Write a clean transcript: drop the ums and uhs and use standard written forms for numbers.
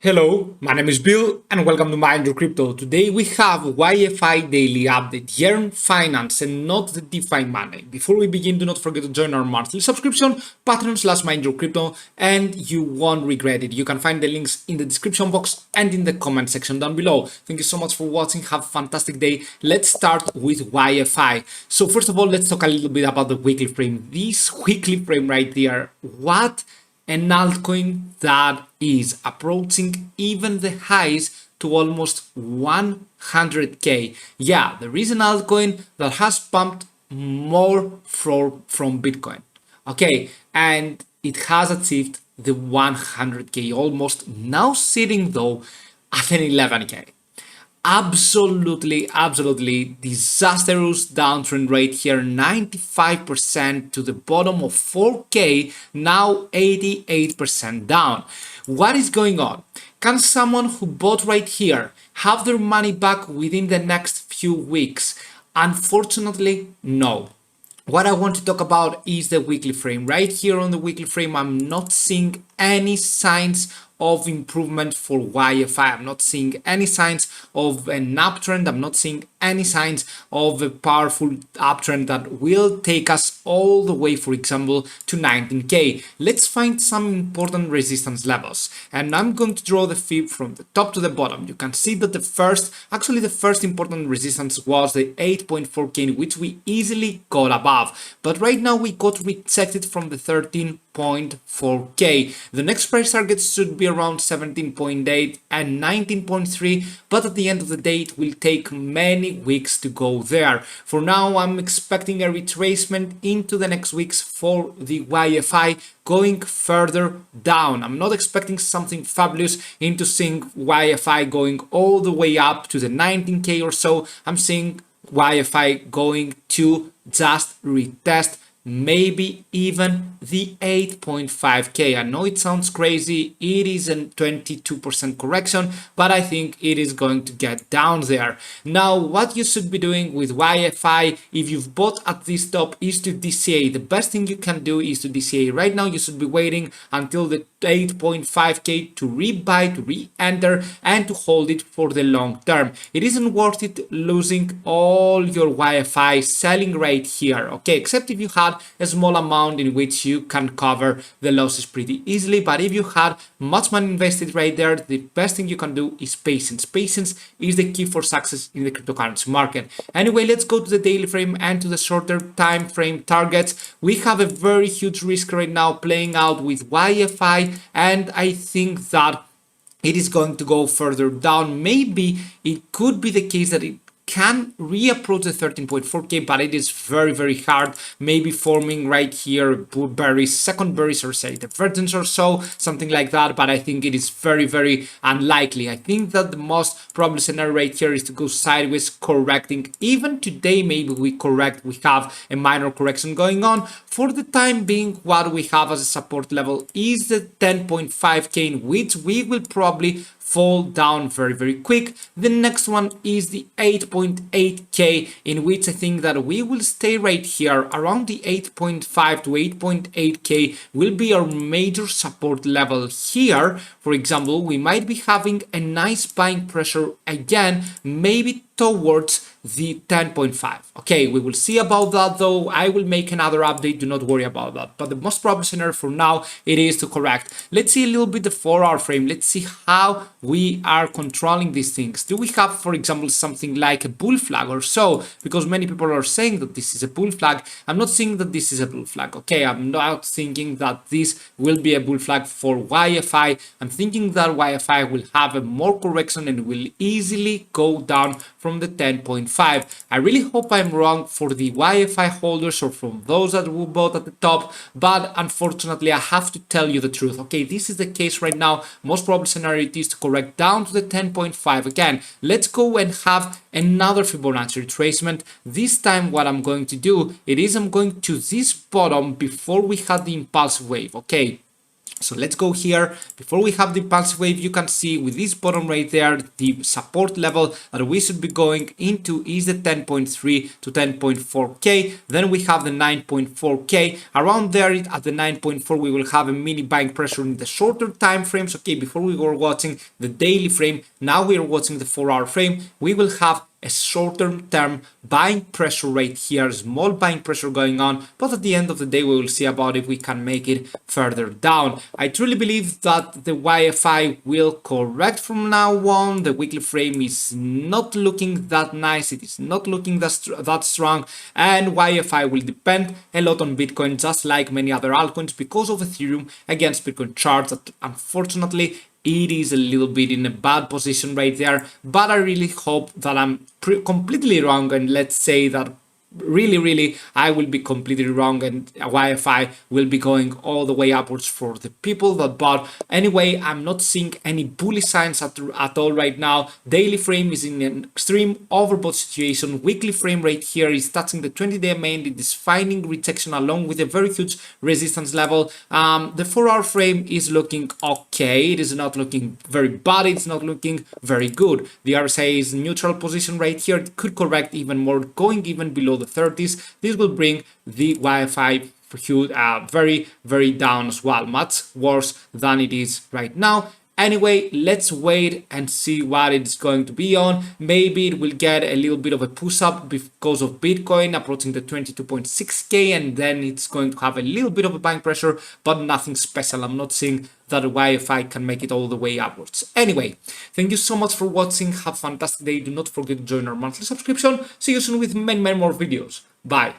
Hello, my name is Bill and welcome to Mind Your Crypto. Today we have YFI Daily Update, YEARN Finance and not the DeFi Money. Before we begin, do not forget to join our monthly subscription, Patreon/Mind Your Crypto, and you won't regret it. You can find the links in the description box and in the comment section down below. Thank you so much for watching. Have a fantastic day. Let's start with YFI. So first of all, let's talk a little bit about the weekly frame. This weekly frame right there, what an altcoin that is approaching even the highs to almost 100k. Yeah, there is an altcoin that has pumped more from Bitcoin. Okay, and it has achieved the 100k almost, now sitting though at an 11k. Absolutely disastrous downtrend right here, 95% to the bottom of 4k, now 88% down. What is going on? Can someone who bought right here have their money back within the next few weeks? Unfortunately, no. What I want to talk about is the weekly frame. Right here on the weekly frame, I'm not seeing any signs of improvement for YFI. I'm not seeing any signs of an uptrend. I'm not seeing any signs of a powerful uptrend that will take us all the way, for example, to 19k. Let's find some important resistance levels. And I'm going to draw the fib from the top to the bottom. You can see that the first important resistance was the 8.4k, which we easily got above. But right now we got rejected from the 13.4k. The next price target should be around 17.8 and 19.3, but at the end of the day it will take many weeks to go there. For now, I'm expecting a retracement into the next weeks for the YFI going further down. I'm not expecting something fabulous into seeing YFI going all the way up to the 19k or so. I'm seeing YFI going to just retest maybe even the 8.5k. I know it sounds crazy, it is a 22% correction, but I think it is going to get down there. Now, what you should be doing with YFI, if you've bought at this top, is to DCA. The best thing you can do is to DCA. Right now, you should be waiting until the 8.5k to rebuy, to re-enter, and to hold it for the long term. It isn't worth it losing all your YFI selling right here, okay, except if you had a small amount in which you can cover the losses pretty easily. But if you had much money invested right there, the best thing you can do is patience. Patience is the key for success in the cryptocurrency market. Anyway, let's go to the daily frame and to the shorter time frame targets. We have a very huge risk right now playing out with YFI, and I think that it is going to go further down. Maybe it could be the case that it can reapproach the 13.4k, but it is very hard, maybe forming right here berries, second berries, or say divergence or so, something like that. But I think it is very unlikely. I think that the most probable scenario right here is to go sideways, correcting. Even today, maybe we have a minor correction going on. For the time being, what we have as a support level is the 10.5k, in which we will probably fall down very quick. The next one is the 8.8k, in which I think that we will stay right here around the 8.5 to 8.8k will be our major support level here. For example, we might be having a nice buying pressure again, maybe towards the 10.5. Okay, we will see about that though. I will make another update, do not worry about that. But the most probable scenario for now, it is to correct. Let's see a little bit the 4-hour frame. Let's see how we are controlling these things. Do we have, for example, something like a bull flag or so? Because many people are saying that this is a bull flag. I'm not saying that this is a bull flag. Okay, I'm not thinking that this will be a bull flag for YFI. I'm thinking that YFI will have a more correction and will easily go down from the 10.5. I really hope I'm wrong for the YFI holders or from those that who bought at the top, but unfortunately I have to tell you the truth. Okay, this is the case right now. Most probable scenario it is to correct down to the 10.5 again. Let's go and have another Fibonacci retracement. This time what I'm going to do, it is I'm going to this bottom before we had the impulse wave. Okay, So let's go here. Before we have the impulsive wave, you can see with this bottom right there, the support level that we should be going into is the 10.3 to 10.4k. Then we have the 9.4k. Around there at the 9.4, we will have a mini buying pressure in the shorter time frames. Okay, before we were watching the daily frame, now we are watching the 4-hour frame. We will have a shorter term buying pressure right here, small buying pressure going on, but at the end of the day we will see about if we can make it further down. I truly believe that the YFI will correct from now on. The weekly frame is not looking that nice, it is not looking that strong, and YFI will depend a lot on Bitcoin, just like many other altcoins, because of Ethereum against Bitcoin charts that unfortunately it is a little bit in a bad position right there, but I really hope that I'm completely wrong, and let's say that really I will be completely wrong and YFI will be going all the way upwards for the people that bought. Anyway, I'm not seeing any bullish signs at all right now. Daily frame is in an extreme overbought situation. Weekly frame right here is touching the 20-day main. It is finding rejection along with a very huge resistance level. The 4-hour frame is looking okay. It is not looking very bad. It's not looking very good. The RSI is neutral position right here. It could correct even more, going even below the 30s. This will bring the YFI very down as well, much worse than it is right now. Anyway, let's wait and see what it's going to be on. Maybe it will get a little bit of a push up because of Bitcoin approaching the 22.6k, and then it's going to have a little bit of a buying pressure, but nothing special. I'm not seeing that YFI can make it all the way upwards. Anyway, thank you so much for watching. Have a fantastic day. Do not forget to join our monthly subscription. See you soon with many more videos. Bye.